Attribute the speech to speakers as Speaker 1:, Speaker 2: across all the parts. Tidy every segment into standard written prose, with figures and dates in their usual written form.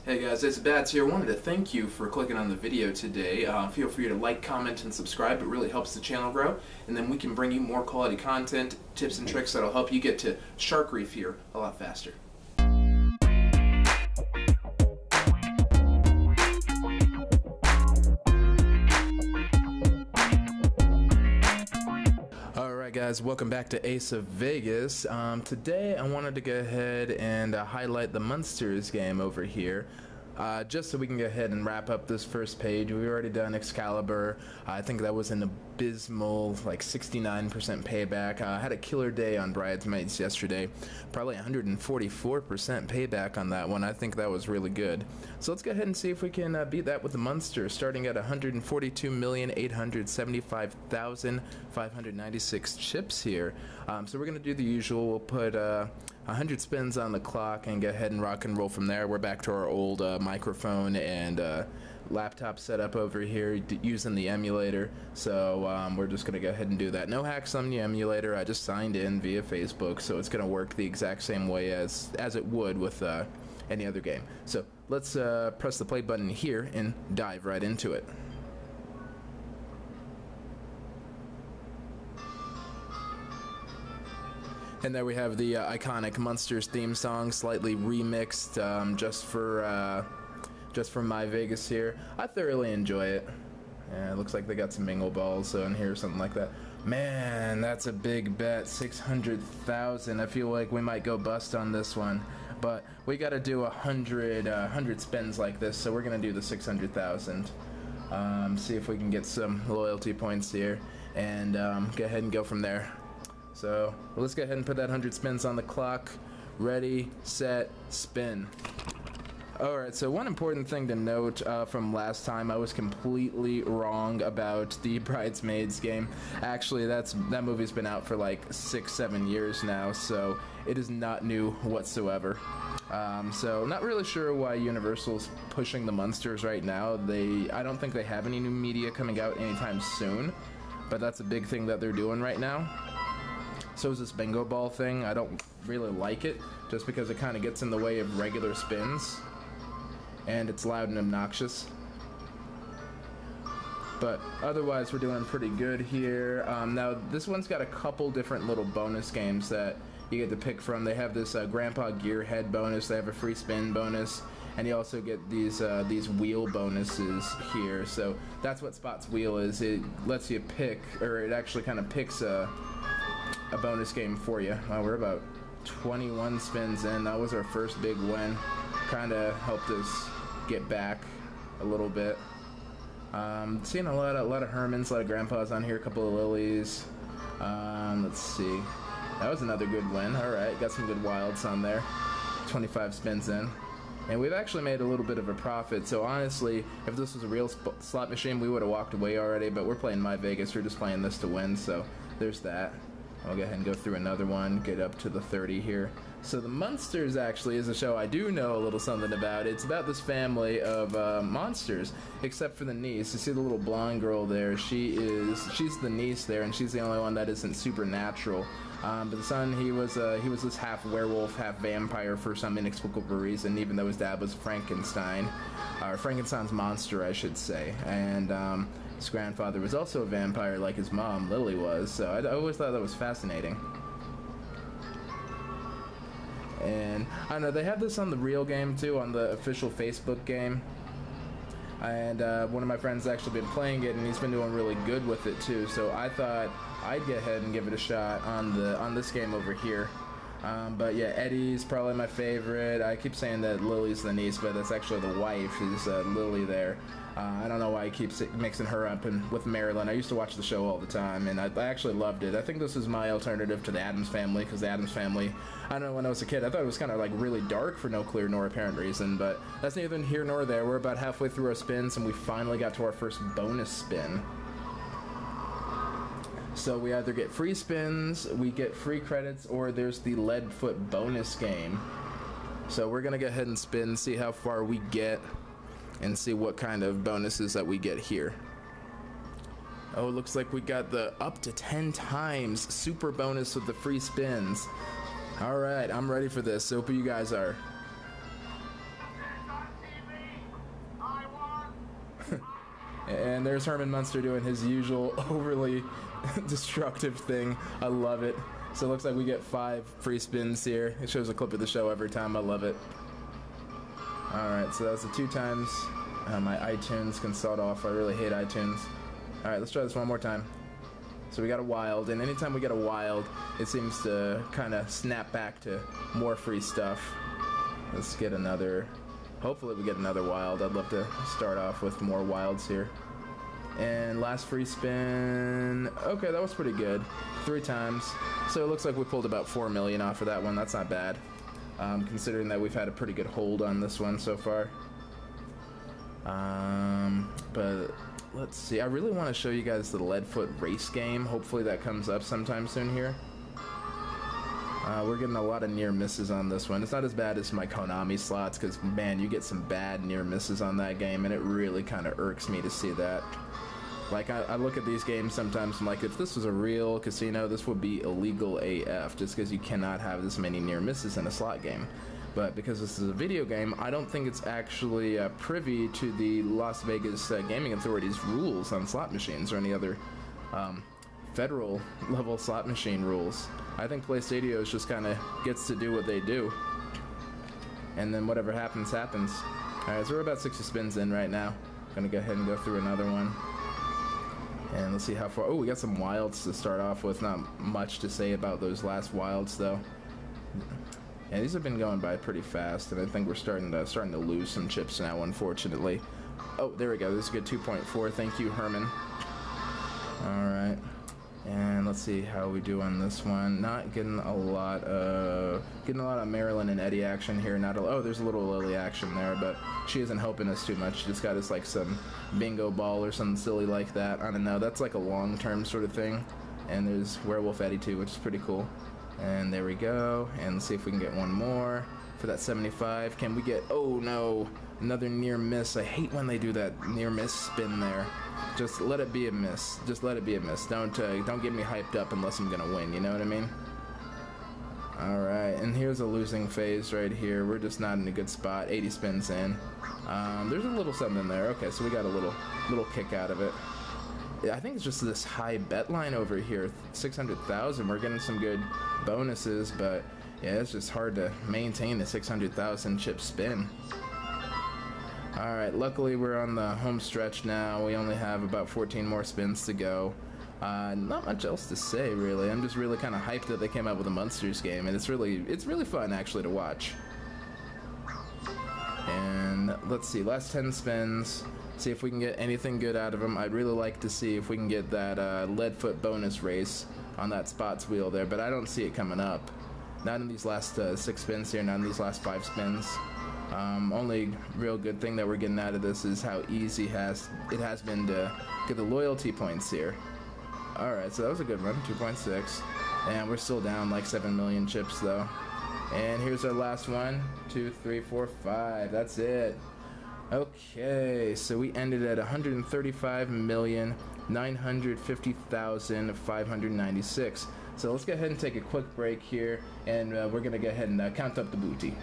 Speaker 1: Hey guys, it's Bats here. I wanted to thank you for clicking on the video today. Feel free to like, comment, and subscribe. It really helps the channel grow. And then we can bring you more quality content, tips and tricks that'll help you get to Shark Reef here a lot faster. Alright guys, welcome back to Ace of Vegas. Today I wanted to go ahead and highlight the Munsters game over here. Just so we can go ahead and wrap up this first page. We've already done Excalibur. I think that was an abysmal, like 69% payback. I had a killer day on Bridesmaids yesterday. Probably 144% payback on that one. I think that was really good. So let's go ahead and see if we can beat that with the Munsters, starting at 142,875,596 chips here. So we're going to do the usual. We'll put 100 spins on the clock and go ahead and rock and roll from there. We're back to our old microphone and laptop setup over here using the emulator. So we're just going to go ahead and do that. No hacks on the emulator. I just signed in via Facebook, so it's going to work the exact same way as it would with any other game. So let's press the play button here and dive right into it. And there we have the iconic Munsters theme song, slightly remixed just for MyVegas here. I thoroughly enjoy it. Yeah, it looks like they got some mingle balls in here or something like that. Man, that's a big bet, 600,000. I feel like we might go bust on this one, but we got to do 100 spins like this, so we're gonna do the 600,000. See if we can get some loyalty points here, and go ahead and go from there. So let's go ahead and put that 100 spins on the clock. Ready, set, spin. Alright, so one important thing to note from last time, I was completely wrong about the Bridesmaids game. Actually, that movie's been out for like 6-7 years now, so it is not new whatsoever. So not really sure why Universal's pushing the Munsters right now. I don't think they have any new media coming out anytime soon, but that's a big thing that they're doing right now. So is this bingo ball thing. I don't really like it, just because it kind of gets in the way of regular spins, and it's loud and obnoxious. But otherwise, we're doing pretty good here. Now, this one's got a couple different little bonus games that you get to pick from. They have this Grandpa Gearhead bonus. They have a free spin bonus, and you also get these wheel bonuses here. So that's what Spot's Wheel is. It lets you pick, or it actually kind of picks a bonus game for you. We're about 21 spins in. That was our first big win. Kind of helped us get back a little bit. Seeing a lot of Hermans, a lot of Grandpas on here, a couple of Lilies. Let's see. That was another good win. Alright, got some good wilds on there. 25 spins in. And we've actually made a little bit of a profit, so honestly, if this was a real slot machine, we would have walked away already, but we're playing MyVegas. We're just playing this to win, so there's that. I'll go ahead and go through another one, get up to the 30 here. So the Munsters actually is a show I do know a little something about. It's about this family of monsters, except for the niece. You see the little blonde girl there? She's the niece there, and she's the only one that isn't supernatural. But the son, he was this half werewolf, half vampire for some inexplicable reason, even though his dad was Frankenstein, or Frankenstein's monster, I should say. And his grandfather was also a vampire like his mom, Lily, was, so I always thought that was fascinating. And I don't know, they have this on the real game too, on the official Facebook game. And one of my friends has actually been playing it, and he's been doing really good with it too, so I thought I'd go ahead and give it a shot on this game over here. But yeah, Eddie's probably my favorite. I keep saying that Lily's the niece, but that's actually the wife, is Lily there. I don't know why he keeps mixing her up with Marilyn. I used to watch the show all the time, and I actually loved it. I think this is my alternative to the Addams Family, because the Addams Family, I don't know, when I was a kid, I thought it was kind of like really dark for no clear nor apparent reason, but that's neither here nor there. We're about halfway through our spins, and we finally got to our first bonus spin. So we either get free spins, we get free credits, or there's the Leadfoot bonus game. So we're going to go ahead and spin, see how far we get, and see what kind of bonuses that we get here. Oh, it looks like we got the up to 10 times super bonus with the free spins. Alright, I'm ready for this. So hope you guys are. And there's Herman Munster doing his usual overly destructive thing. I love it. So it looks like we get 5 free spins here. It shows a clip of the show every time. I love it. Alright, so that was the 2 times. My iTunes can start off. I really hate iTunes. Alright, let's try this one more time. So we got a wild, and anytime we get a wild, it seems to kind of snap back to more free stuff. Let's get another. Hopefully we get another wild. I'd love to start off with more wilds here. And last free spin. Okay, that was pretty good. 3 times. So it looks like we pulled about 4 million off of that one. That's not bad. Considering that we've had a pretty good hold on this one so far. But let's see. I really want to show you guys the Leadfoot race game. Hopefully that comes up sometime soon here. We're getting a lot of near misses on this one. It's not as bad as my Konami slots, because man, you get some bad near misses on that game, and it really kind of irks me to see that. Like, I look at these games sometimes, I'm like, if this was a real casino, this would be illegal AF, just because you cannot have this many near misses in a slot game. But because this is a video game, I don't think it's actually privy to the Las Vegas Gaming Authority's rules on slot machines or any other federal level slot machine rules. I think PlayStation just kind of gets to do what they do, and then whatever happens, happens. Alright, so we're about 60 spins in right now. Gonna go ahead and go through another one. And let's see how far. Oh, we got some wilds to start off with. Not much to say about those last wilds, though. Yeah, these have been going by pretty fast, and I think we're starting to lose some chips now, unfortunately. Oh, there we go. This is a good 2.4. Thank you, Herman. All right. And let's see how we do on this one. Not getting a lot of Marilyn and Eddie action here. Oh, there's a little Lily action there, but she isn't helping us too much. She just got us like some bingo ball or something silly like that. I don't know. That's like a long-term sort of thing. And there's Werewolf Eddie too, which is pretty cool. And there we go. And let's see if we can get one more for that 75. Can we get? Oh no, another near miss. I hate when they do that near miss spin there. Just let it be a miss. Just let it be a miss. Don't get me hyped up unless I'm gonna win. You know what I mean? All right, and here's a losing phase right here. We're just not in a good spot. 80 spins in. There's a little something there. Okay, so we got a little kick out of it. I think it's just this high bet line over here. 600,000. We're getting some good bonuses, but yeah, it's just hard to maintain the 600,000 chip spin. Alright, luckily we're on the home stretch now. We only have about 14 more spins to go. Not much else to say, really. I'm just really kind of hyped that they came out with a Munsters game, and it's really fun, actually, to watch. And let's see, last 10 spins. See if we can get anything good out of them. I'd really like to see if we can get that Leadfoot bonus race on that spots wheel there, but I don't see it coming up. Not in these last 6 spins here, not in these last 5 spins. Only real good thing that we're getting out of this is how easy it has been to get the loyalty points here. Alright, so that was a good run, 2.6. And we're still down like 7 million chips though. And here's our last one. 2, 3, 4, 5. That's it. Okay, so we ended at 135,950,596. So let's go ahead and take a quick break here, and we're going to go ahead and count up the booty.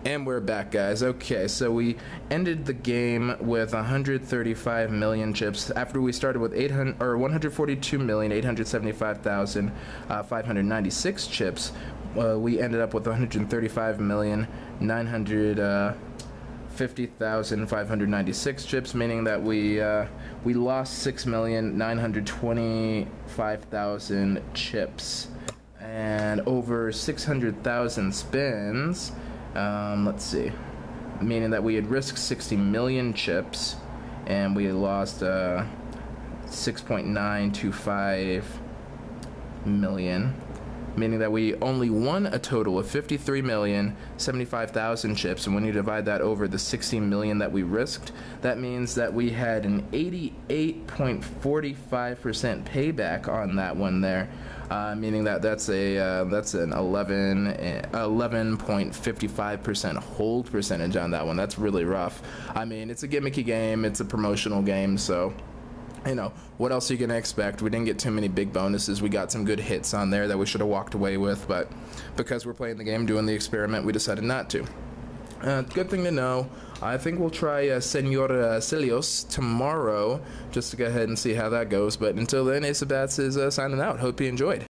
Speaker 1: And we're back, guys. Okay, so we ended the game with 135 million chips after we started with 142,875,596 chips. We ended up with 135,950,596 chips, meaning that we lost 6,925,000 chips, and over 600,000 spins. Let's see, meaning that we had risked 60 million chips and we lost 6.925 million, meaning that we only won a total of 53,075,000 chips. And when you divide that over the 60 million that we risked, that means that we had an 88.45% payback on that one there. Meaning that that's an 11.55% hold percentage on that one. That's really rough. I mean, it's a gimmicky game, it's a promotional game, so you know, what else are you gonna expect? We didn't get too many big bonuses. We got some good hits on there that we should have walked away with, but because we're playing the game, doing the experiment, we decided not to. Good thing to know. I think we'll try Senor Cilios tomorrow, just to go ahead and see how that goes. But until then, Ace of Bats is signing out. Hope you enjoyed.